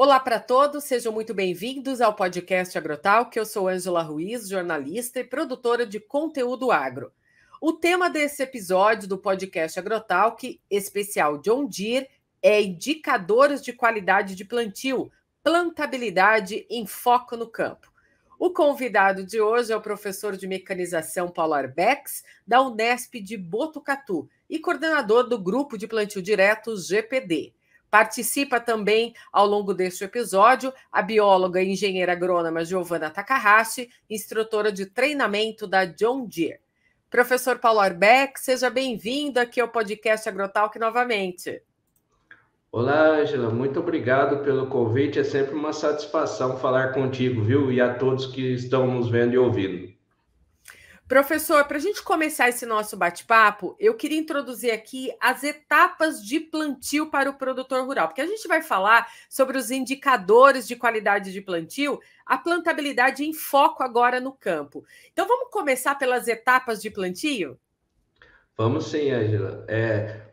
Olá para todos, sejam muito bem-vindos ao podcast Agrotalk. Eu sou Ângela Ruiz, jornalista e produtora de conteúdo agro. O tema desse episódio do podcast Agrotalk, especial John Deere, é indicadores de qualidade de plantio, plantabilidade em foco no campo. O convidado de hoje é o professor de mecanização Paulo Arbex, da Unesp de Botucatu e coordenador do Grupo de Plantio Direto GPD. Participa também, ao longo deste episódio, a bióloga e engenheira agrônoma Giovana Takahashi, instrutora de treinamento da John Deere. Professor Paulo Arbex, seja bem-vindo aqui ao podcast Agrotalk novamente. Olá, Ângela, muito obrigado pelo convite. É sempre uma satisfação falar contigo, viu? E a todos que estão nos vendo e ouvindo. Professor, para a gente começar esse nosso bate-papo, eu queria introduzir aqui as etapas de plantio para o produtor rural, porque a gente vai falar sobre os indicadores de qualidade de plantio, a plantabilidade em foco agora no campo. Então, vamos começar pelas etapas de plantio? Vamos sim, Ângela.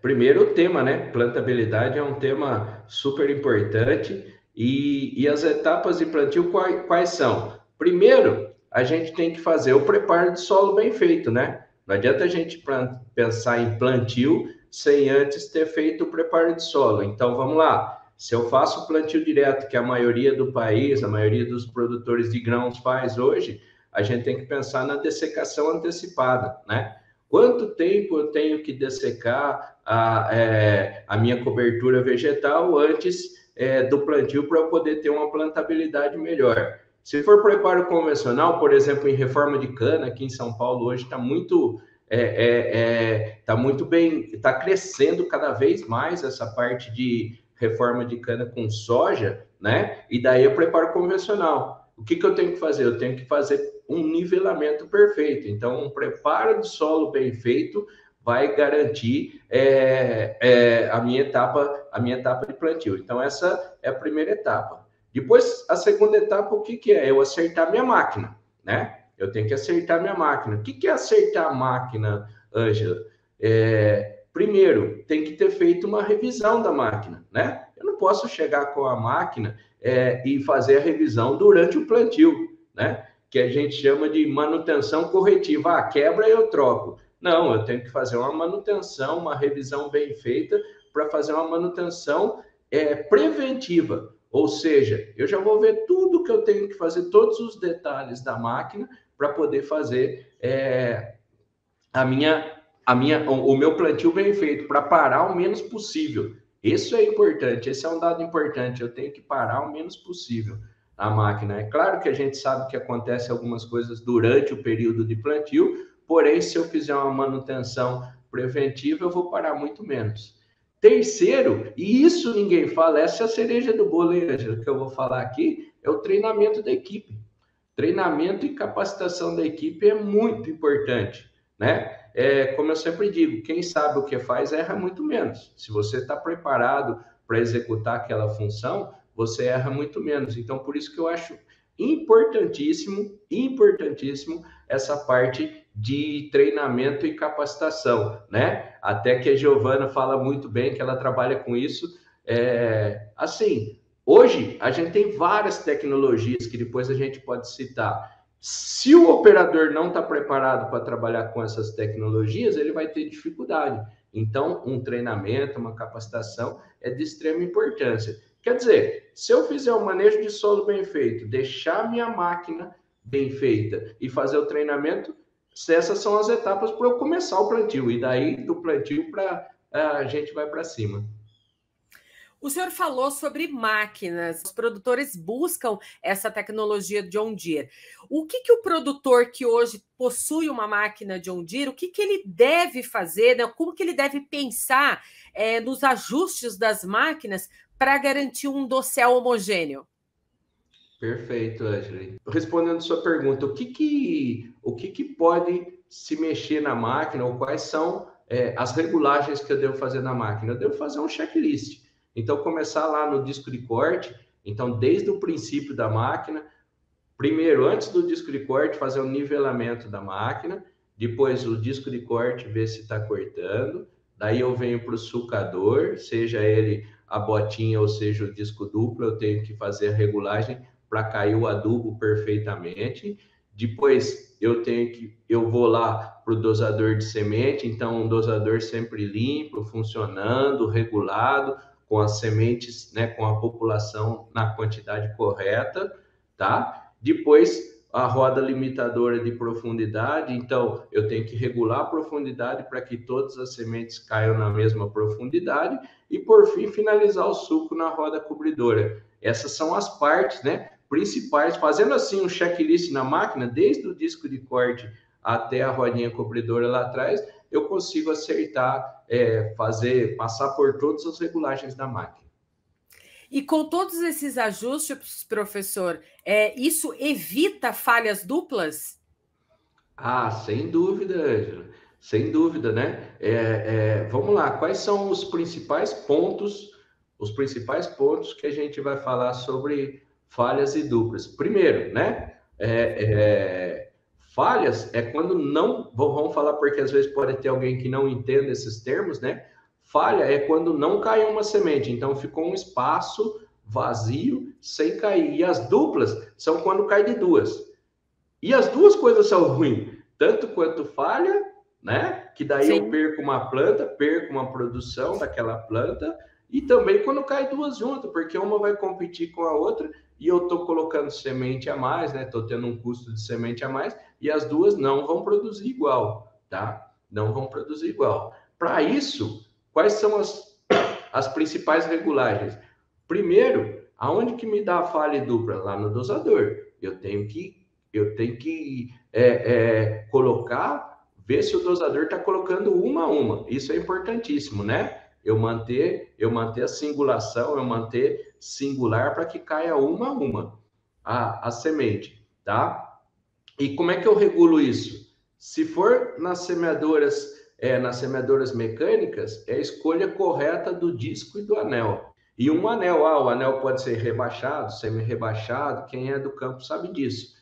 Primeiro o tema, né? Plantabilidade é um tema super importante e as etapas de plantio quais são? Primeiro, a gente tem que fazer o preparo de solo bem feito, né? Não adianta a gente pensar em plantio sem antes ter feito o preparo de solo. Então, vamos lá. Se eu faço plantio direto, que a maioria do país, a maioria dos produtores de grãos faz hoje, a gente tem que pensar na dessecação antecipada, né? Quanto tempo eu tenho que dessecar a minha cobertura vegetal antes do plantio para eu poder ter uma plantabilidade melhor? Se for preparo convencional, por exemplo, em reforma de cana, aqui em São Paulo hoje está muito bem, está crescendo cada vez mais essa parte de reforma de cana com soja, né? E daí eu preparo convencional. O que eu tenho que fazer? Eu tenho que fazer um nivelamento perfeito. Então, um preparo de solo bem feito vai garantir a minha etapa de plantio. Então, essa é a primeira etapa. Depois, a segunda etapa, o que é? Eu acertar minha máquina, né? Eu tenho que acertar minha máquina. O que é acertar a máquina, Ângela? Primeiro, tem que ter feito uma revisão da máquina, né? Eu não posso chegar com a máquina e fazer a revisão durante o plantio, né? Que a gente chama de manutenção corretiva. Quebra eu troco. Não, eu tenho que fazer uma manutenção, uma revisão bem feita para fazer uma manutenção preventiva. Ou seja, eu já vou ver tudo que eu tenho que fazer, todos os detalhes da máquina para poder fazer o meu plantio bem feito, para parar o menos possível. Isso é importante, esse é um dado importante. Eu tenho que parar o menos possível a máquina. É claro que a gente sabe que acontece algumas coisas durante o período de plantio, porém, se eu fizer uma manutenção preventiva, eu vou parar muito menos. Terceiro, e isso ninguém fala, essa é a cereja do bolo, hein, Ângela, que eu vou falar aqui, é o treinamento da equipe. Treinamento e capacitação da equipe é muito importante, né? Como eu sempre digo, quem sabe o que faz erra muito menos. Se você está preparado para executar aquela função, você erra muito menos. Então, por isso que eu acho importantíssimo essa parte de treinamento e capacitação, né? Até que a Giovana fala muito bem que ela trabalha com isso. Assim, hoje a gente tem várias tecnologias que depois a gente pode citar. Se o operador não está preparado para trabalhar com essas tecnologias, ele vai ter dificuldade. Então, um treinamento, uma capacitação é de extrema importância. Quer dizer, se eu fizer um manejo de solo bem feito, deixar minha máquina bem feita e fazer o treinamento, essas são as etapas para eu começar o plantio. E daí, do plantio, a gente vai para cima. O senhor falou sobre máquinas. Os produtores buscam essa tecnologia John Deere. O que o produtor que hoje possui uma máquina John Deere, o que ele deve fazer, né? Como que ele deve pensar nos ajustes das máquinas para garantir um dossel homogêneo? Perfeito, Ashley. Respondendo a sua pergunta, o que pode se mexer na máquina ou quais são as regulagens que eu devo fazer na máquina? Eu devo fazer um checklist. Então, começar lá no disco de corte. Então, desde o princípio da máquina, primeiro, antes do disco de corte, fazer o nivelamento da máquina. Depois, o disco de corte, ver se está cortando. Daí eu venho para o sulcador, seja ele a botinha, ou seja, o disco duplo, eu tenho que fazer a regulagem para cair o adubo perfeitamente. Depois eu vou lá para o dosador de semente, então um dosador sempre limpo, funcionando, regulado, com as sementes, né, com a população na quantidade correta, tá? Depois a roda limitadora de profundidade, então eu tenho que regular a profundidade para que todas as sementes caiam na mesma profundidade e por fim finalizar o suco na roda cobridora. Essas são as partes, né, principais, fazendo assim um checklist na máquina, desde o disco de corte até a rodinha cobridora lá atrás, eu consigo acertar, passar por todas as regulagens da máquina. E com todos esses ajustes, professor, isso evita falhas duplas? Ah, sem dúvida, Ângela. Sem dúvida, né? Vamos lá, quais são os principais pontos que a gente vai falar sobre falhas e duplas? Primeiro, né? Falhas é quando não, vamos falar porque às vezes pode ter alguém que não entenda esses termos, né? Falha é quando não caiu uma semente, então ficou um espaço vazio sem cair. E as duplas são quando cai de duas. E as duas coisas são ruins, tanto quanto falha, né? Que daí Sim. Eu perco uma planta, perco uma produção daquela planta, e também quando cai duas juntas, porque uma vai competir com a outra, e eu estou colocando semente a mais, né? Estou tendo um custo de semente a mais, e as duas não vão produzir igual, tá? Não vão produzir igual. Para isso, quais são as principais regulagens? Primeiro, aonde que me dá a falha dupla? Lá no dosador. Eu tenho que colocar, ver se o dosador está colocando uma a uma. Isso é importantíssimo, né? Eu manter a singulação, eu manter singular para que caia uma a uma a semente, tá? E como é que eu regulo isso? Se for nas semeadoras mecânicas, é a escolha correta do disco e do anel. E um anel, o anel pode ser rebaixado, semi-rebaixado, quem é do campo sabe disso.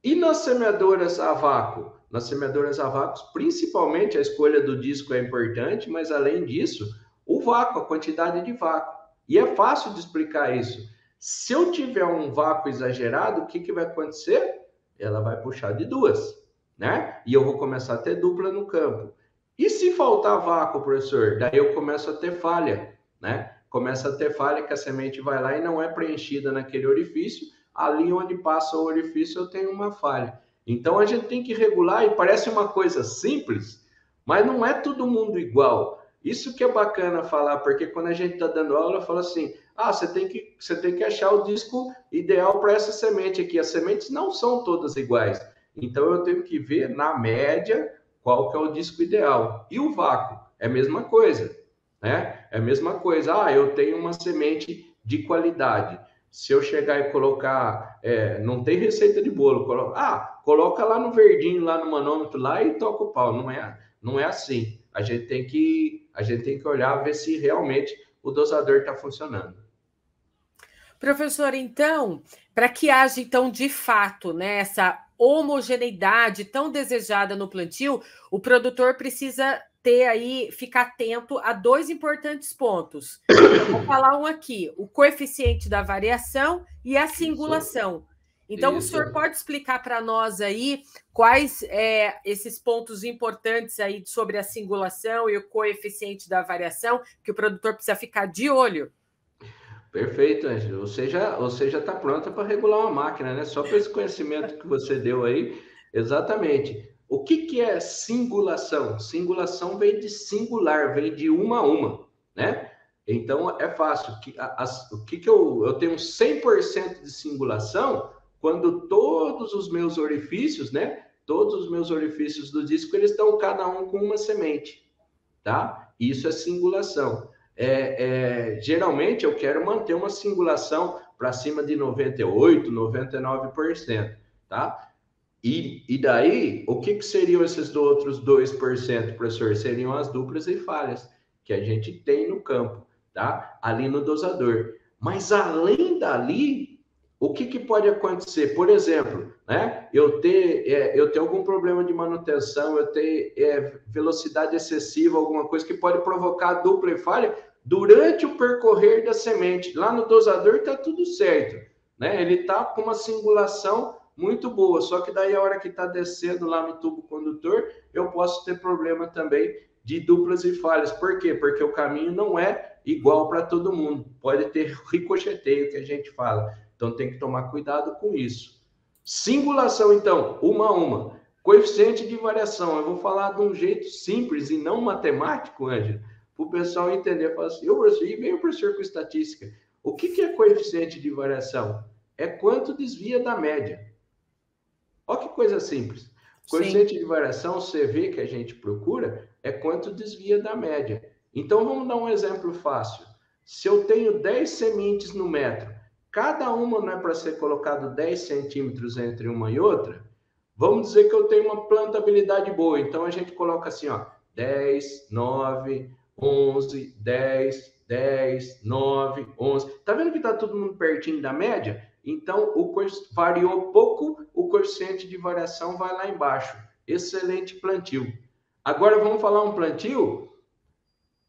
E nas semeadoras a vácuo? Nas semeadoras a vácuo, principalmente a escolha do disco é importante, mas além disso, o vácuo, a quantidade de vácuo. E é fácil de explicar isso. Se eu tiver um vácuo exagerado, o que vai acontecer? Ela vai puxar de duas, né? E eu vou começar a ter dupla no campo. E se faltar vácuo, professor? Daí eu começo a ter falha, né? Começa a ter falha que a semente vai lá e não é preenchida naquele orifício. Ali onde passa o orifício eu tenho uma falha. Então a gente tem que regular, e parece uma coisa simples, mas não é todo mundo igual. Isso que é bacana falar, porque quando a gente está dando aula, eu falo assim, você tem que achar o disco ideal para essa semente aqui. As sementes não são todas iguais. Então eu tenho que ver, na média, qual que é o disco ideal. E o vácuo é a mesma coisa, né? É a mesma coisa. Eu tenho uma semente de qualidade. Se eu chegar e colocar, não tem receita de bolo, coloca lá no verdinho, lá no manômetro, lá e toca o pau. Não é assim. A gente tem que olhar, ver se realmente o dosador está funcionando. Professor, então, para que haja, então, de fato, né, essa homogeneidade tão desejada no plantio, o produtor precisa ficar atento a dois importantes pontos. Vou falar um aqui, o coeficiente da variação e a singulação. Então, Isso. O senhor pode explicar para nós aí quais esses pontos importantes aí sobre a singulação e o coeficiente da variação que o produtor precisa ficar de olho? Perfeito, Ângelo. Você já está pronta para regular uma máquina, né? Só por esse conhecimento que você deu aí. Exatamente. O que é singulação? Singulação vem de singular, vem de uma a uma, né? Então, é fácil. Eu tenho 100% de singulação quando todos os meus orifícios, né? Todos os meus orifícios do disco, eles estão cada um com uma semente, tá? Isso é singulação. Geralmente, eu quero manter uma singulação para cima de 98%, 99%, tá? E daí, o que seriam esses outros 2%, professor? Seriam as duplas e falhas que a gente tem no campo, tá? Ali no dosador. Mas além dali, o que pode acontecer? Por exemplo, né? Eu ter algum problema de manutenção, eu ter velocidade excessiva, alguma coisa que pode provocar dupla e falha, durante o percorrer da semente. Lá no dosador está tudo certo, né? Ele está com uma singulação muito boa, só que daí a hora que está descendo lá no tubo condutor, eu posso ter problema também de duplas e falhas. Por quê? Porque o caminho não é igual para todo mundo. Pode ter ricocheteio, que a gente fala. Então tem que tomar cuidado com isso. Singulação, então, uma a uma. Coeficiente de variação, eu vou falar de um jeito simples e não matemático, Ângelo, para o pessoal entender. Fala assim, e vem o professor com estatística. O que é coeficiente de variação? É quanto desvia da média. Olha que coisa simples. Coeficiente de variação, CV, que a gente procura, é quanto desvia da média. Então, vamos dar um exemplo fácil. Se eu tenho 10 sementes no metro, cada uma não é para ser colocado 10 centímetros entre uma e outra, vamos dizer que eu tenho uma plantabilidade boa. Então, a gente coloca assim, ó, 10, 9, 11, 10, 10, 9, 11. Tá vendo que tá todo mundo pertinho da média? Então, variou pouco, o coeficiente de variação vai lá embaixo. Excelente plantio. Agora, vamos falar um plantio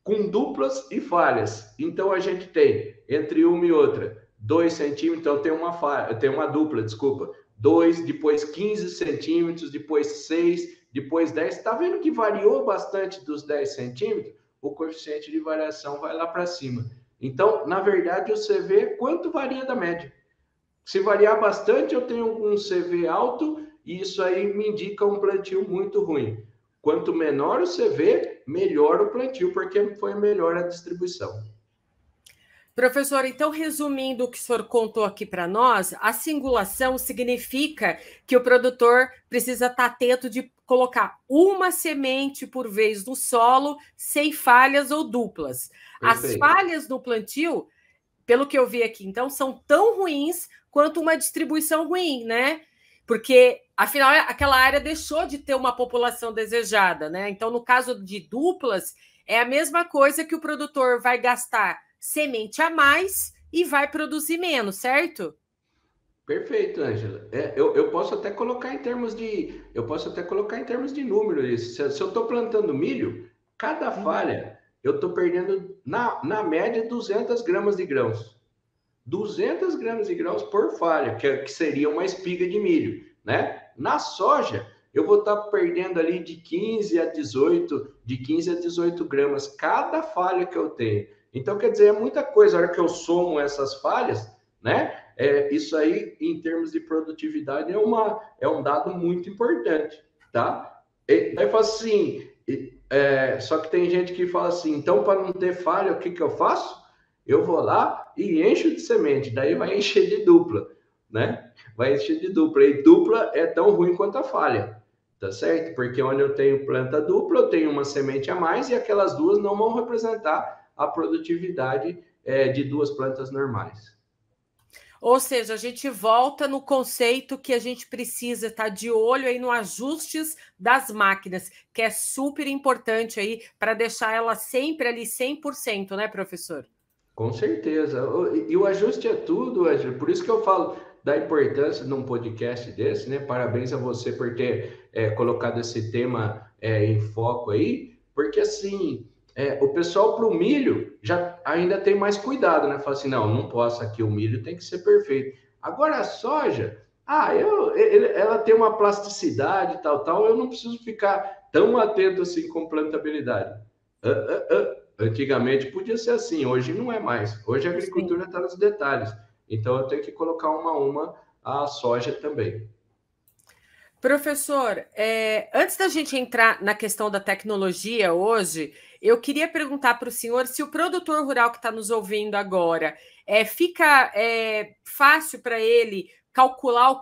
com duplas e falhas. Então, a gente tem, entre uma e outra, 2 centímetros. Então, tem uma dupla, desculpa. 2, depois 15 centímetros, depois 6, depois 10. Está vendo que variou bastante dos 10 centímetros? O coeficiente de variação vai lá para cima. Então, na verdade, você vê quanto varia da média. Se variar bastante, eu tenho um CV alto e isso aí me indica um plantio muito ruim. Quanto menor o CV, melhor o plantio, porque foi melhor a distribuição. Professor, então, resumindo o que o senhor contou aqui para nós, a singulação significa que o produtor precisa estar atento de colocar uma semente por vez no solo, sem falhas ou duplas. Perfeito. As falhas no plantio, pelo que eu vi aqui, então, são tão ruins quanto uma distribuição ruim, né? Porque, afinal, aquela área deixou de ter uma população desejada, né? Então, no caso de duplas, é a mesma coisa que o produtor vai gastar semente a mais e vai produzir menos, certo? Perfeito, Ângela. Eu posso até colocar em termos de número isso. Se eu estou plantando milho, cada falha eu estou perdendo na média 200 gramas de grãos. 200 gramas de grãos por falha, que seria uma espiga de milho, né? Na soja, eu vou estar perdendo ali de 15 a 18 gramas cada falha que eu tenho. Então, quer dizer, é muita coisa. A hora que eu somo essas falhas, né? Isso aí, em termos de produtividade, é um dado muito importante, tá? Aí fala assim, só que tem gente que fala assim, então, para não ter falha, o que eu faço? Eu vou lá e encho de semente, daí vai encher de dupla, né? Vai encher de dupla, e dupla é tão ruim quanto a falha, tá certo? Porque onde eu tenho planta dupla, eu tenho uma semente a mais e aquelas duas não vão representar a produtividade de duas plantas normais. Ou seja, a gente volta no conceito que a gente precisa estar de olho aí no ajustes das máquinas, que é super importante aí para deixar ela sempre ali 100%, né, professor? Com certeza. E o ajuste é tudo, Ângelo. Por isso que eu falo da importância de um podcast desse, né? Parabéns a você por ter colocado esse tema em foco aí, porque assim, o pessoal para o milho já ainda tem mais cuidado, né? Fala assim, não posso aqui, o milho tem que ser perfeito. Agora a soja, ela tem uma plasticidade, tal, eu não preciso ficar tão atento assim com plantabilidade. Antigamente podia ser assim, hoje não é mais. Hoje a agricultura está nos detalhes. Então eu tenho que colocar uma a uma a soja também. Professor, antes da gente entrar na questão da tecnologia hoje, eu queria perguntar para o senhor se o produtor rural que está nos ouvindo agora fica fácil para ele calcular o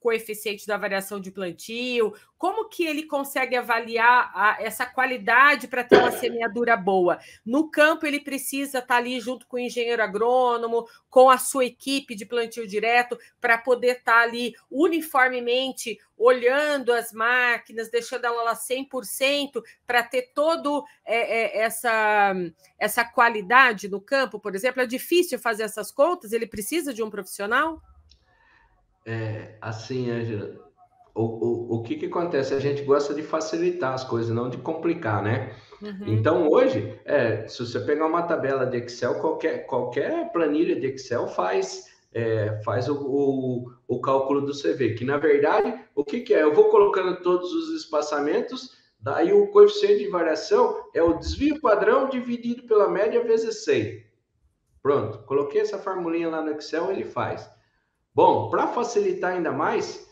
coeficiente da variação de plantio, como que ele consegue avaliar essa qualidade para ter uma semeadura boa? No campo, ele precisa estar ali junto com o engenheiro agrônomo, com a sua equipe de plantio direto, para poder estar ali uniformemente olhando as máquinas, deixando ela lá 100%, para ter toda essa qualidade no campo, por exemplo. É difícil fazer essas contas? Ele precisa de um profissional? Assim, Ângela, o que acontece? A gente gosta de facilitar as coisas, não de complicar, né? Então, hoje, se você pegar uma tabela de Excel, qualquer planilha de Excel faz o cálculo do CV, que, na verdade, o que é? Eu vou colocando todos os espaçamentos, daí o coeficiente de variação é o desvio padrão dividido pela média vezes 100. Pronto, coloquei essa formulinha lá no Excel, ele faz. Bom, para facilitar ainda mais,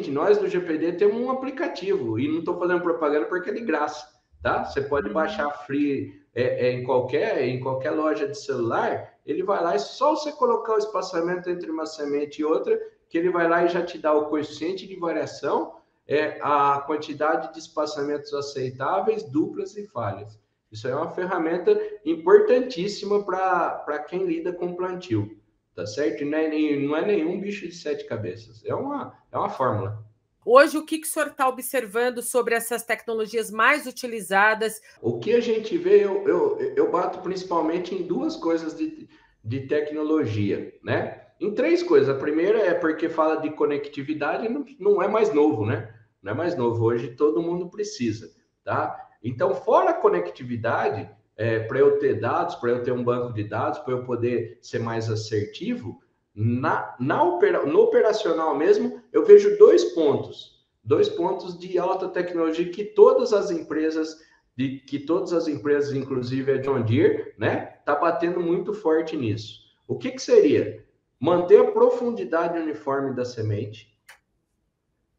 nós do GPD temos um aplicativo, e não estou fazendo propaganda porque é de graça, tá? Você pode baixar free em qualquer loja de celular, ele vai lá e só você colocar o espaçamento entre uma semente e outra, que ele vai lá e já te dá o coeficiente de variação, a quantidade de espaçamentos aceitáveis, duplas e falhas. Isso é uma ferramenta importantíssima para quem lida com plantio. Tá certo? Não é nenhum bicho de 7 cabeças. É uma fórmula. Hoje, o que o senhor está observando sobre essas tecnologias mais utilizadas? O que a gente vê, eu bato principalmente em duas coisas de tecnologia, né? Em três coisas. A primeira é porque fala de conectividade, não é mais novo, né? Não é mais novo. Hoje todo mundo precisa, tá? Então, fora a conectividade, para eu ter dados, para eu ter um banco de dados, para eu poder ser mais assertivo, no operacional mesmo, eu vejo dois pontos de alta tecnologia que todas as empresas, inclusive a John Deere, né, tá batendo muito forte nisso. O que seria? Manter a profundidade uniforme da semente,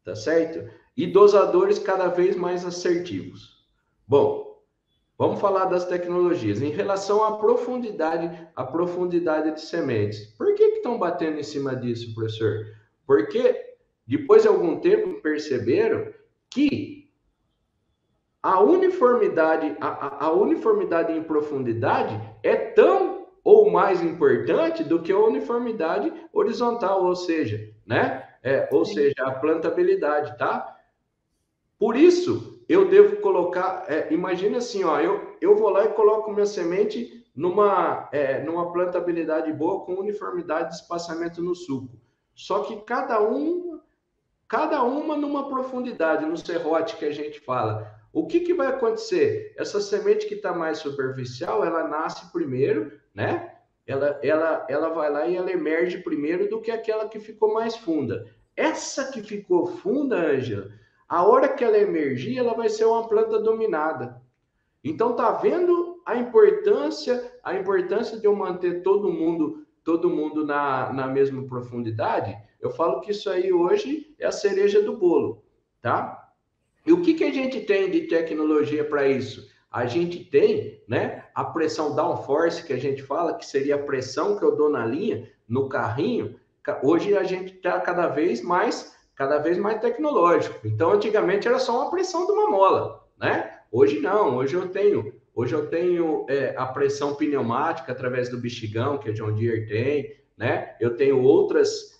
tá certo? E dosadores cada vez mais assertivos. Bom, vamos falar das tecnologias. Em relação à profundidade de sementes. Por que estão batendo em cima disso, professor? Porque depois de algum tempo perceberam que a uniformidade em profundidade é tão ou mais importante do que a uniformidade horizontal, ou seja, né? A plantabilidade, tá? Por isso, eu devo colocar, imagina assim, ó, eu vou lá e coloco minha semente numa plantabilidade boa, com uniformidade de espaçamento no suco. Só que cada uma numa profundidade, no serrote que a gente fala. O que vai acontecer? Essa semente que está mais superficial, ela nasce primeiro, né? Ela vai lá e ela emerge primeiro do que aquela que ficou mais funda. Essa que ficou funda, Ângela, a hora que ela emergir, ela vai ser uma planta dominada. Então, tá vendo a importância de eu manter todo mundo na mesma profundidade? Eu falo que isso aí hoje é a cereja do bolo, tá? E o que a gente tem de tecnologia para isso? A gente tem, né, a pressão downforce, que a gente fala, que seria a pressão que eu dou na linha, no carrinho. Hoje a gente está cada vez mais tecnológico. Então, antigamente era só uma pressão de uma mola, né? Hoje não, hoje eu tenho a pressão pneumática através do bexigão que a John Deere tem, né? Eu tenho outras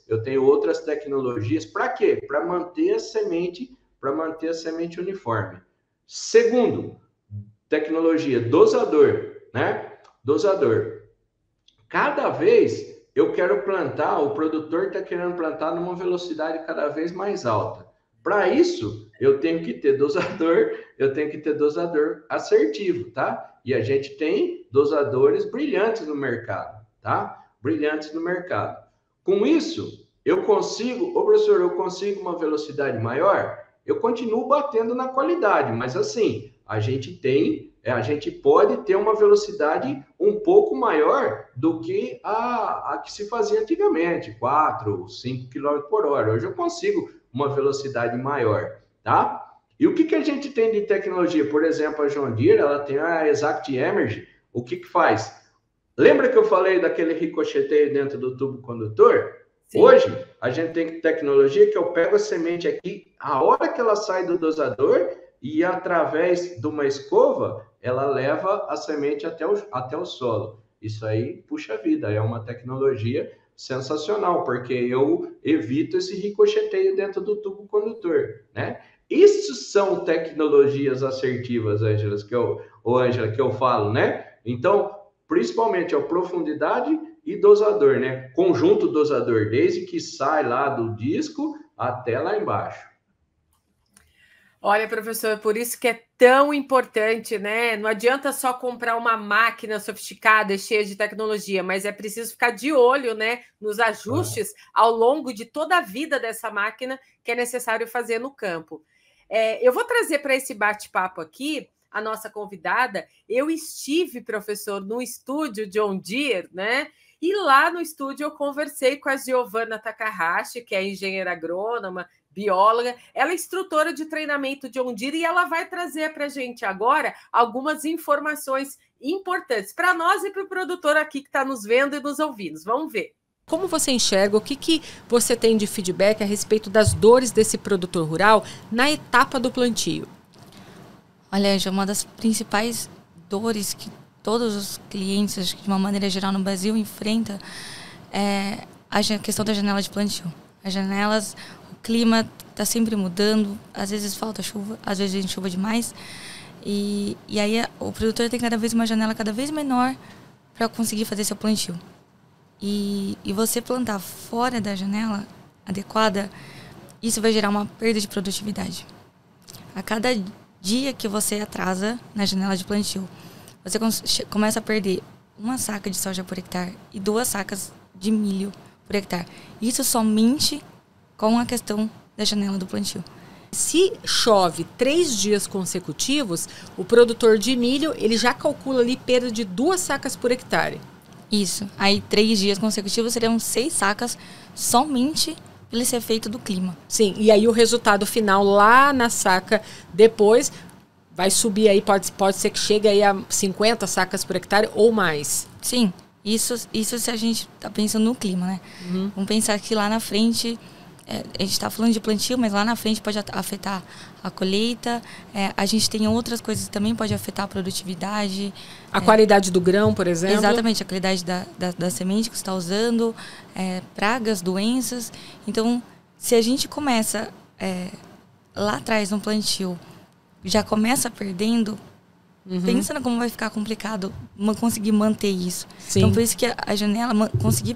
tecnologias. Para quê? Para manter a semente uniforme. Segundo, tecnologia dosador, né? Dosador. Cada vez eu quero plantar, o produtor está querendo plantar numa velocidade cada vez mais alta. Para isso, eu tenho que ter dosador assertivo, tá? E a gente tem dosadores brilhantes no mercado, tá? Brilhantes no mercado. Com isso, eu consigo uma velocidade maior? Eu continuo batendo na qualidade, mas assim, a gente pode ter uma velocidade um pouco maior do que a que se fazia antigamente, 4, 5 km por hora. Hoje eu consigo uma velocidade maior, tá? E o que a gente tem de tecnologia? Por exemplo, a John Deere, ela tem a Exact Emerge. O que faz? Lembra que eu falei daquele ricocheteio dentro do tubo condutor? Sim. Hoje, a gente tem tecnologia que eu pego a semente aqui, a hora que ela sai do dosador, e através de uma escova, ela leva a semente até o solo. Isso aí, puxa vida, é uma tecnologia sensacional, porque eu evito esse ricocheteio dentro do tubo condutor, né? Isso são tecnologias assertivas, Ângela, que eu falo, né? Então, principalmente a profundidade e dosador, né? Conjunto dosador, desde que sai lá do disco até lá embaixo. Olha, professor, por isso que é tão importante, né? Não adianta só comprar uma máquina sofisticada e cheia de tecnologia, mas é preciso ficar de olho, né, nos ajustes ao longo de toda a vida dessa máquina que é necessário fazer no campo. Eu vou trazer para esse bate-papo aqui a nossa convidada. Eu estive, professor, no estúdio John Deere, né? E lá no estúdio eu conversei com a Giovanna Takahashi, que é engenheira agrônoma, bióloga, ela é instrutora de treinamento de John Deere e ela vai trazer para a gente agora algumas informações importantes para nós e para o produtor aqui que está nos vendo e nos ouvindo. Vamos ver. Como você enxerga, o que você tem de feedback a respeito das dores desse produtor rural na etapa do plantio? Olha, uma das principais dores que todos os clientes, acho que de uma maneira geral no Brasil, enfrentam é a questão da janela de plantio. As janelas, o clima está sempre mudando, às vezes falta chuva, às vezes tem chuva demais. E aí o produtor tem cada vez uma janela cada vez menor para conseguir fazer seu plantio. E você plantar fora da janela adequada, isso vai gerar uma perda de produtividade. A cada dia que você atrasa na janela de plantio, você começa a perder uma saca de soja por hectare e 2 sacas de milho por hectare. Isso somente com a questão da janela do plantio. Se chove 3 dias consecutivos, o produtor de milho ele já calcula ali perda de 2 sacas por hectare. Isso. Aí 3 dias consecutivos seriam 6 sacas somente pelo esse efeito do clima. Sim, e aí o resultado final lá na saca depois vai subir aí, pode ser que chegue aí a 50 sacas por hectare ou mais. Sim, isso se a gente está pensando no clima, né? Uhum. Vamos pensar que lá na frente, a gente está falando de plantio, mas lá na frente pode afetar a colheita, a gente tem outras coisas que também pode afetar a produtividade. A qualidade do grão, por exemplo. Exatamente, a qualidade da semente que você está usando, pragas, doenças. Então, se a gente começa lá atrás no plantio, já começa perdendo, pensa como vai ficar complicado conseguir manter isso. Sim. Então, por isso que a janela, conseguir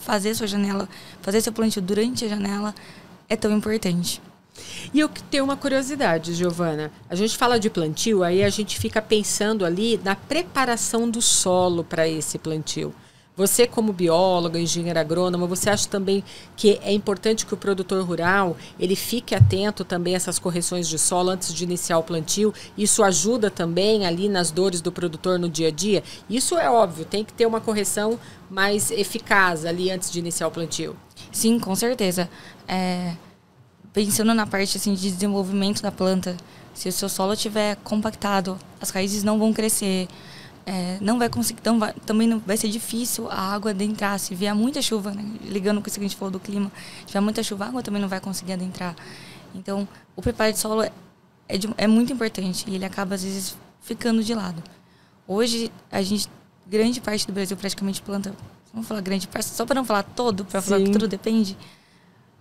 fazer sua janela, fazer seu plantio durante a janela é tão importante. E eu tenho uma curiosidade, Giovanna. A gente fala de plantio, aí a gente fica pensando ali na preparação do solo para esse plantio. Você, como bióloga, engenheira agrônoma, você acha também que é importante que o produtor rural ele fique atento também a essas correções de solo antes de iniciar o plantio? Isso ajuda também ali nas dores do produtor no dia a dia? Isso é óbvio, tem que ter uma correção mais eficaz ali antes de iniciar o plantio. Sim, com certeza. Pensando na parte assim, de desenvolvimento da planta, se o seu solo estiver compactado, as raízes não vão crescer, não vai conseguir, também não vai ser difícil a água adentrar. Se vier muita chuva, né, ligando com isso que a gente falou do clima, se vier muita chuva, a água também não vai conseguir adentrar. Então, o preparo de solo é muito importante e ele acaba, às vezes, ficando de lado. Hoje, grande parte do Brasil praticamente planta, vamos falar grande parte, só para não falar todo, para falar que tudo depende,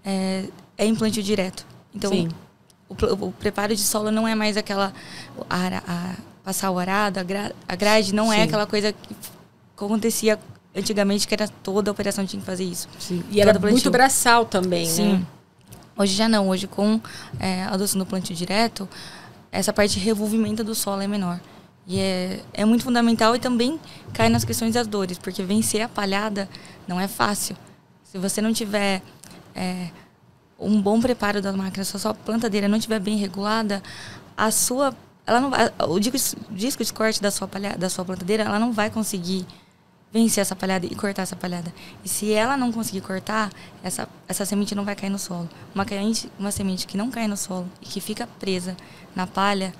é em plantio direto. Então, o preparo de solo não é mais aquela... passar o arado, a grade, não é aquela coisa que acontecia antigamente, que era toda a operação tinha que fazer isso. Sim. E era muito braçal também, Sim. né? Hoje já não. Hoje, com a adoção do plantio direto, essa parte de revolvimento do solo é menor. E é muito fundamental e também cai nas questões das dores, porque vencer a palhada não é fácil. Se você não tiver um bom preparo da máquina, se a sua plantadeira não estiver bem regulada, o disco de corte da sua plantadeira, ela não vai conseguir vencer essa palhada e cortar essa palhada. E se ela não conseguir cortar, essa semente não vai cair no solo. Uma semente que não cai no solo e que fica presa na palha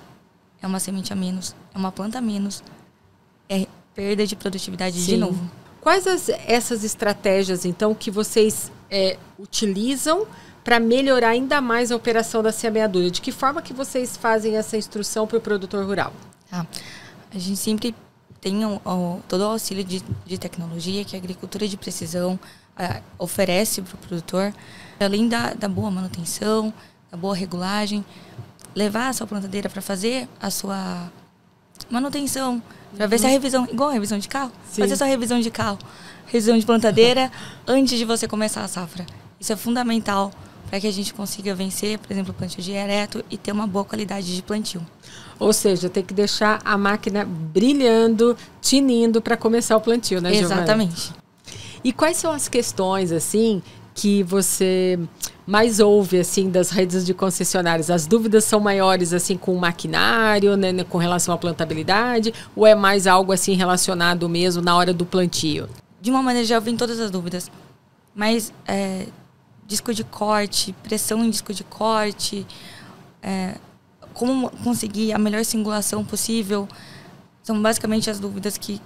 é uma semente a menos, é uma planta a menos, é perda de produtividade de novo. Quais essas estratégias, então, que vocês utilizam para melhorar ainda mais a operação da semeadura? De que forma que vocês fazem essa instrução para o produtor rural? A gente sempre tem todo o auxílio de tecnologia que a agricultura de precisão oferece para o produtor, além da boa manutenção, da boa regulagem, levar a sua plantadeira para fazer a sua manutenção, para ver se a revisão, igual a revisão de carro, fazer a sua revisão de carro, revisão de plantadeira antes de você começar a safra. Isso é fundamental para que a gente consiga vencer, por exemplo, o plantio direto e ter uma boa qualidade de plantio. Ou seja, tem que deixar a máquina brilhando, tinindo para começar o plantio, né, Giovana? Exatamente. E quais são as questões, assim, que você mais ouve, assim, das redes de concessionários? As dúvidas são maiores, assim, com o maquinário, né, com relação à plantabilidade? Ou é mais algo, assim, relacionado mesmo na hora do plantio? De uma maneira geral, vem todas as dúvidas. Mas disco de corte, pressão em disco de corte, como conseguir a melhor singulação possível, são basicamente as dúvidas que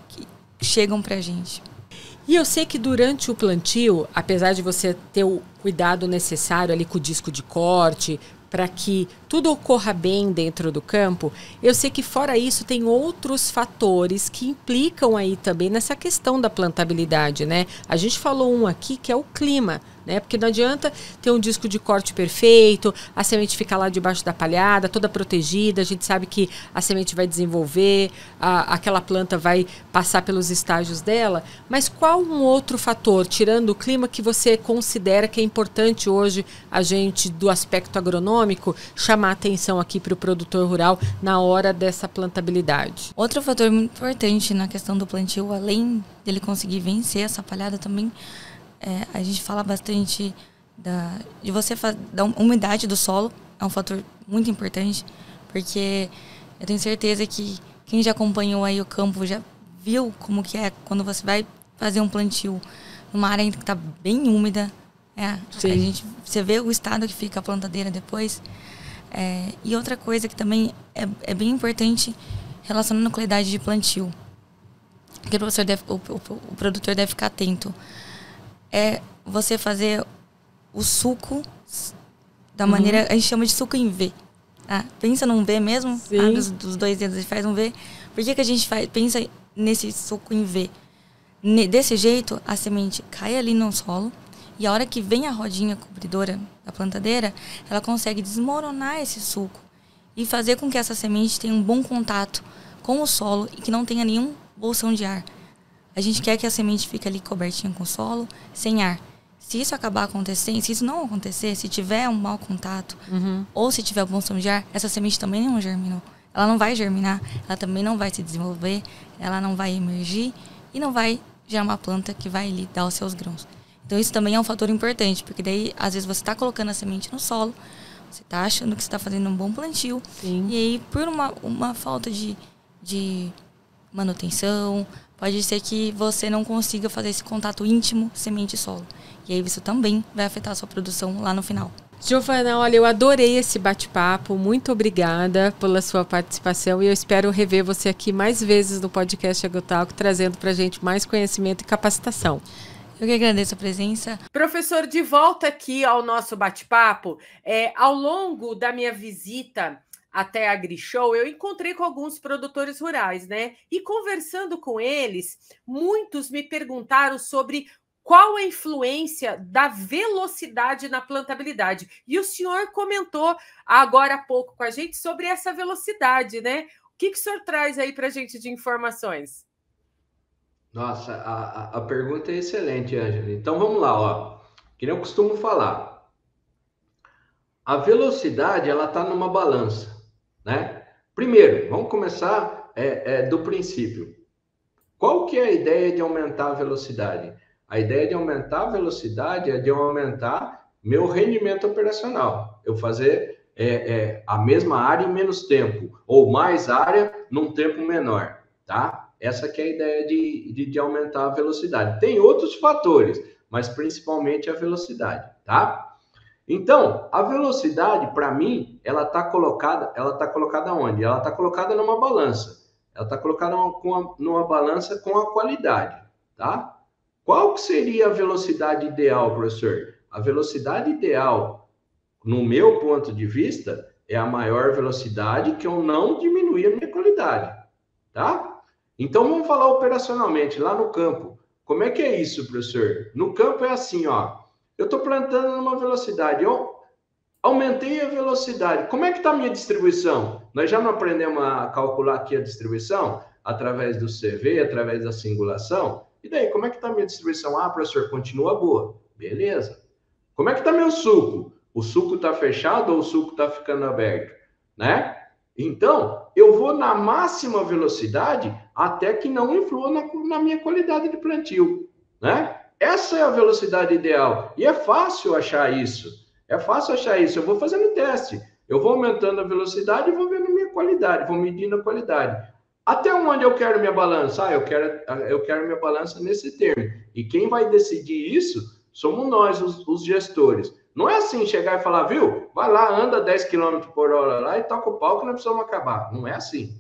chegam pra gente. E eu sei que durante o plantio, apesar de você ter o cuidado necessário ali com o disco de corte, para que tudo ocorra bem dentro do campo, eu sei que fora isso tem outros fatores que implicam aí também nessa questão da plantabilidade, né? A gente falou um aqui que é o clima, né? Porque não adianta ter um disco de corte perfeito, a semente ficar lá debaixo da palhada, toda protegida, a gente sabe que a semente vai desenvolver, aquela planta vai passar pelos estágios dela, mas qual um outro fator, tirando o clima, que você considera que é importante hoje a gente, do aspecto agronômico, chamar atenção aqui para o produtor rural na hora dessa plantabilidade? Outro fator muito importante na questão do plantio, além dele conseguir vencer essa palhada também, a gente fala bastante de você da umidade do solo, é um fator muito importante, porque eu tenho certeza que quem já acompanhou aí o campo já viu como que é quando você vai fazer um plantio numa área que está bem úmida. Você vê o estado que fica a plantadeira depois. E outra coisa que também é bem importante relacionando a qualidade de plantio, que o produtor deve ficar atento, é você fazer o suco da maneira, a gente chama de suco em V. Pensa num V mesmo, abre dos 2 dedos e faz um V. Por que a gente pensa nesse suco em V? Desse jeito, a semente cai ali no solo, e a hora que vem a rodinha cobridora da plantadeira, ela consegue desmoronar esse suco e fazer com que essa semente tenha um bom contato com o solo e que não tenha nenhum bolsão de ar. A gente quer que a semente fique ali cobertinha com o solo, sem ar. Se isso acabar acontecendo, se isso não acontecer, se tiver um mau contato, ou se tiver bolsão de ar, essa semente também não germinou. Ela não vai germinar, ela também não vai se desenvolver, ela não vai emergir e não vai gerar uma planta que vai lhe dar os seus grãos. Então isso também é um fator importante, porque daí às vezes você está colocando a semente no solo, você está achando que você está fazendo um bom plantio, e aí por uma falta de manutenção, pode ser que você não consiga fazer esse contato íntimo semente e solo. E aí isso também vai afetar a sua produção lá no final. Giovana, olha, eu adorei esse bate-papo, muito obrigada pela sua participação e eu espero rever você aqui mais vezes no podcast Agrotalk, trazendo para a gente mais conhecimento e capacitação. Eu que agradeço a presença. Professor, de volta aqui ao nosso bate-papo, ao longo da minha visita até a AgriShow, eu encontrei com alguns produtores rurais, né? E conversando com eles, muitos me perguntaram sobre qual a influência da velocidade na plantabilidade. E o senhor comentou agora há pouco com a gente sobre essa velocidade, né? O que o senhor traz aí para a gente de informações? Nossa, a pergunta é excelente, Ângela. Então vamos lá, ó. Que nem eu costumo falar. A velocidade, ela está numa balança, né? Primeiro, vamos começar do princípio. Qual que é a ideia de aumentar a velocidade? A ideia de aumentar a velocidade é de eu aumentar meu rendimento operacional. Eu fazer a mesma área em menos tempo, ou mais área num tempo menor, tá? Essa que é a ideia de aumentar a velocidade. Tem outros fatores, mas principalmente a velocidade, tá? Então, a velocidade, para mim, ela está colocada onde? Ela está colocada numa balança. Ela está colocada numa balança com a qualidade, tá? Qual que seria a velocidade ideal, professor? A velocidade ideal, no meu ponto de vista, é a maior velocidade que eu não diminuir a minha qualidade, tá? Então, vamos falar operacionalmente, lá no campo. Como é que é isso, professor? No campo é assim, ó. Eu estou plantando numa velocidade, eu aumentei a velocidade. Como é que está a minha distribuição? Nós já não aprendemos a calcular aqui a distribuição? Através do CV, através da singulação? E daí, como é que está a minha distribuição? Ah, professor, continua boa. Beleza. Como é que está meu suco? O suco está fechado ou o suco está ficando aberto, né? Então, eu vou na máxima velocidade até que não influa na minha qualidade de plantio, né? Essa é a velocidade ideal. E é fácil achar isso. É fácil achar isso. Eu vou fazendo teste. Eu vou aumentando a velocidade e vou vendo a minha qualidade, vou medindo a qualidade. Até onde eu quero minha balança? Eu quero minha balança nesse termo. E quem vai decidir isso somos nós, os gestores. Não é assim chegar e falar, viu? Vai lá, anda 10 km por hora lá e toca o pau que nós precisamos acabar. Não é assim.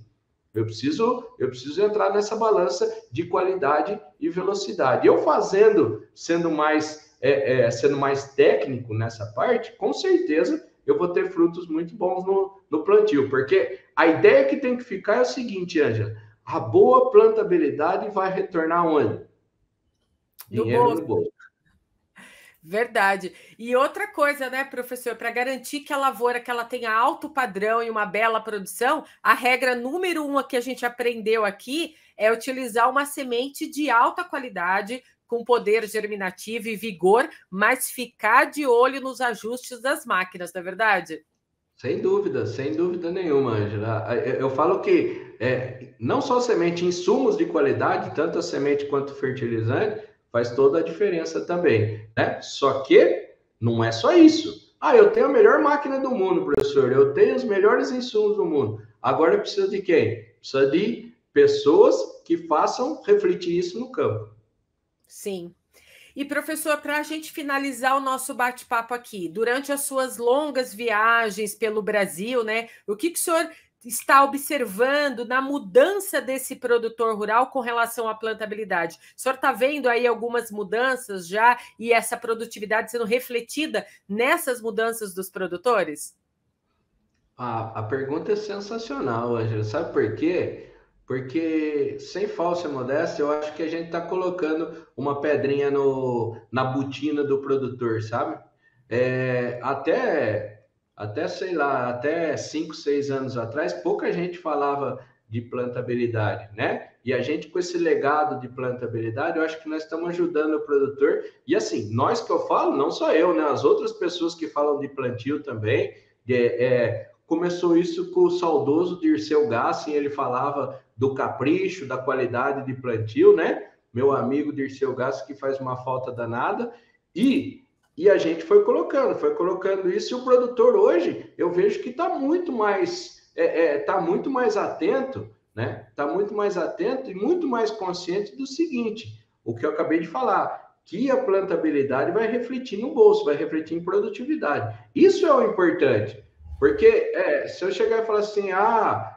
Eu preciso entrar nessa balança de qualidade e velocidade. Eu sendo mais técnico nessa parte, com certeza eu vou ter frutos muito bons no plantio. Porque a ideia que tem que ficar é o seguinte, Ângela, a boa plantabilidade vai retornar onde? Dinheiro no bolso. Verdade. E outra coisa, né, professor, para garantir que a lavoura que ela tenha alto padrão e uma bela produção, a regra número 1 que a gente aprendeu aqui é utilizar uma semente de alta qualidade, com poder germinativo e vigor, mas ficar de olho nos ajustes das máquinas, não é verdade? Sem dúvida nenhuma, Ângela. Eu falo que não só semente, insumos de qualidade, tanto a semente quanto o fertilizante, faz toda a diferença também, né? Só que não é só isso. Eu tenho a melhor máquina do mundo, professor. Eu tenho os melhores insumos do mundo. Agora precisa de quem? Precisa de pessoas que façam refletir isso no campo. Sim. E, professor, para a gente finalizar o nosso bate-papo aqui, durante as suas longas viagens pelo Brasil, né? O que o senhor está observando na mudança desse produtor rural com relação à plantabilidade? O senhor está vendo aí algumas mudanças já e essa produtividade sendo refletida nessas mudanças dos produtores? A pergunta é sensacional, Ângela. Sabe por quê? Porque, sem falsa modéstia, eu acho que a gente está colocando uma pedrinha na botina do produtor, sabe? Até, sei lá, até 5, 6 anos atrás, pouca gente falava de plantabilidade, né? E a gente, com esse legado de plantabilidade, eu acho que nós estamos ajudando o produtor. E assim, nós que eu falo, não só eu, né? As outras pessoas que falam de plantio também. Começou isso com o saudoso Dirceu Gassin, ele falava do capricho, da qualidade de plantio, né? Meu amigo Dirceu Gassin, que faz uma falta danada. E a gente foi colocando isso, e o produtor hoje, eu vejo que está muito mais atento, né? Está muito mais atento e muito mais consciente do seguinte, o que eu acabei de falar, que a plantabilidade vai refletir no bolso, vai refletir em produtividade. Isso é o importante, porque se eu chegar e falar assim,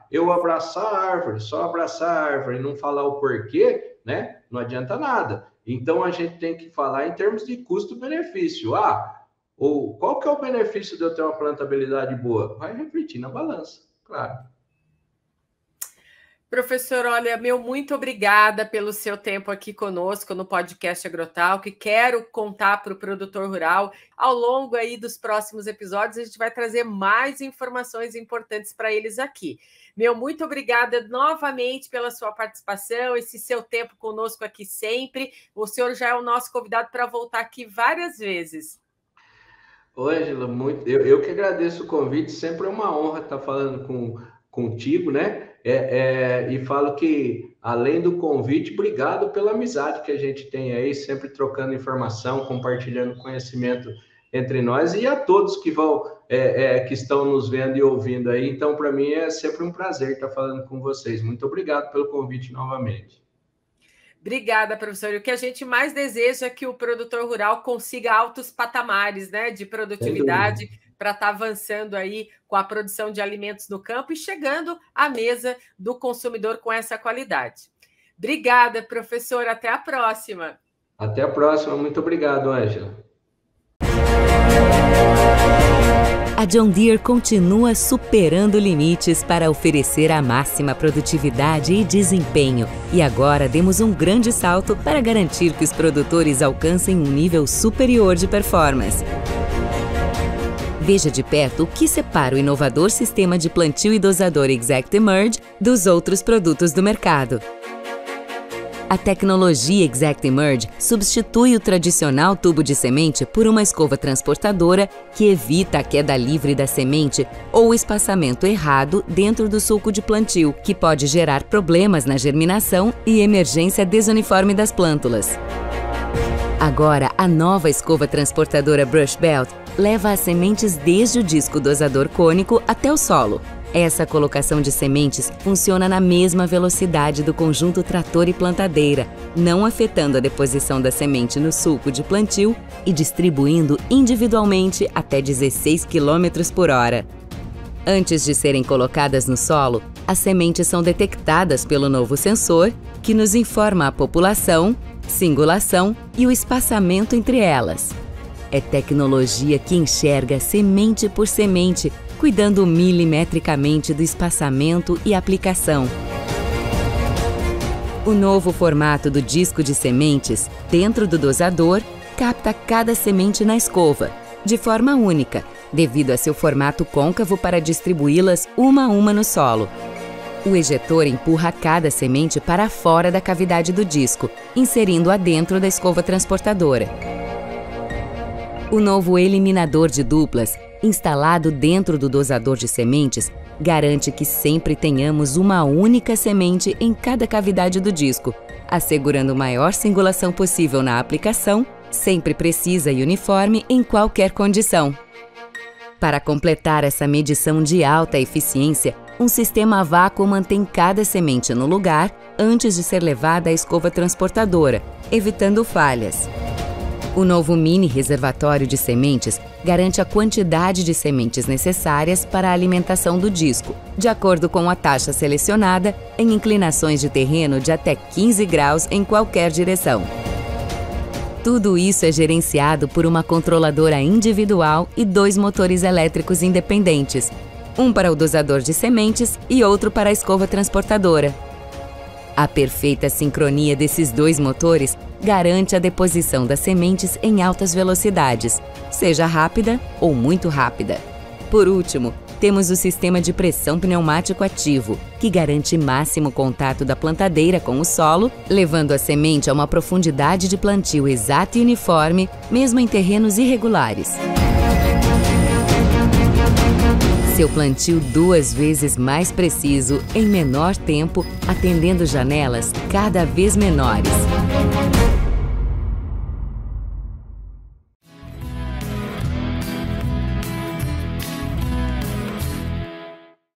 eu abraçar a árvore, só abraçar a árvore e não falar o porquê, né? Não adianta nada. Então, a gente tem que falar em termos de custo-benefício. Ou qual que é o benefício de eu ter uma plantabilidade boa? Vai refletir na balança, claro. Professor, olha, muito obrigada pelo seu tempo aqui conosco no podcast Agrotalk. Quero contar para o produtor rural, ao longo aí dos próximos episódios, a gente vai trazer mais informações importantes para eles aqui. Muito obrigada novamente pela sua participação, esse seu tempo conosco aqui sempre. O senhor já é o nosso convidado para voltar aqui várias vezes. Ô, Ângela, eu que agradeço o convite, sempre é uma honra estar falando contigo, né? E falo que, além do convite, obrigado pela amizade que a gente tem aí, sempre trocando informação, compartilhando conhecimento entre nós e a todos que que estão nos vendo e ouvindo aí. Então, para mim, é sempre um prazer estar falando com vocês. Muito obrigado pelo convite novamente. Obrigada, professor. E o que a gente mais deseja é que o produtor rural consiga altos patamares, né, de produtividade para estar avançando aí com a produção de alimentos no campo e chegando à mesa do consumidor com essa qualidade. Obrigada, professor. Até a próxima. Até a próxima. Muito obrigado, Ângela. A John Deere continua superando limites para oferecer a máxima produtividade e desempenho. E agora demos um grande salto para garantir que os produtores alcancem um nível superior de performance. Veja de perto o que separa o inovador sistema de plantio e dosador ExactEmerge dos outros produtos do mercado. A tecnologia ExactEmerge substitui o tradicional tubo de semente por uma escova transportadora que evita a queda livre da semente ou o espaçamento errado dentro do sulco de plantio, que pode gerar problemas na germinação e emergência desuniforme das plântulas. Agora, a nova escova transportadora Brush Belt leva as sementes desde o disco dosador cônico até o solo. Essa colocação de sementes funciona na mesma velocidade do conjunto trator e plantadeira, não afetando a deposição da semente no sulco de plantio e distribuindo individualmente até 16 km por hora. Antes de serem colocadas no solo, as sementes são detectadas pelo novo sensor, que nos informa a população, singulação e o espaçamento entre elas. É tecnologia que enxerga semente por semente, cuidando milimetricamente do espaçamento e aplicação. O novo formato do disco de sementes, dentro do dosador, capta cada semente na escova, de forma única, devido a seu formato côncavo para distribuí-las uma a uma no solo. O ejetor empurra cada semente para fora da cavidade do disco, inserindo-a dentro da escova transportadora. O novo eliminador de duplas, instalado dentro do dosador de sementes, garante que sempre tenhamos uma única semente em cada cavidade do disco, assegurando maior singulação possível na aplicação, sempre precisa e uniforme em qualquer condição. Para completar essa medição de alta eficiência, um sistema a vácuo mantém cada semente no lugar antes de ser levada à escova transportadora, evitando falhas. O novo mini reservatório de sementes garante a quantidade de sementes necessárias para a alimentação do disco, de acordo com a taxa selecionada, em inclinações de terreno de até 15 graus em qualquer direção. Tudo isso é gerenciado por uma controladora individual e 2 motores elétricos independentes, um para o dosador de sementes e outro para a escova transportadora. A perfeita sincronia desses 2 motores garante a deposição das sementes em altas velocidades, seja rápida ou muito rápida. Por último, temos o sistema de pressão pneumático ativo, que garante máximo contato da plantadeira com o solo, levando a semente a uma profundidade de plantio exata e uniforme, mesmo em terrenos irregulares. Seu plantio 2 vezes mais preciso, em menor tempo, atendendo janelas cada vez menores.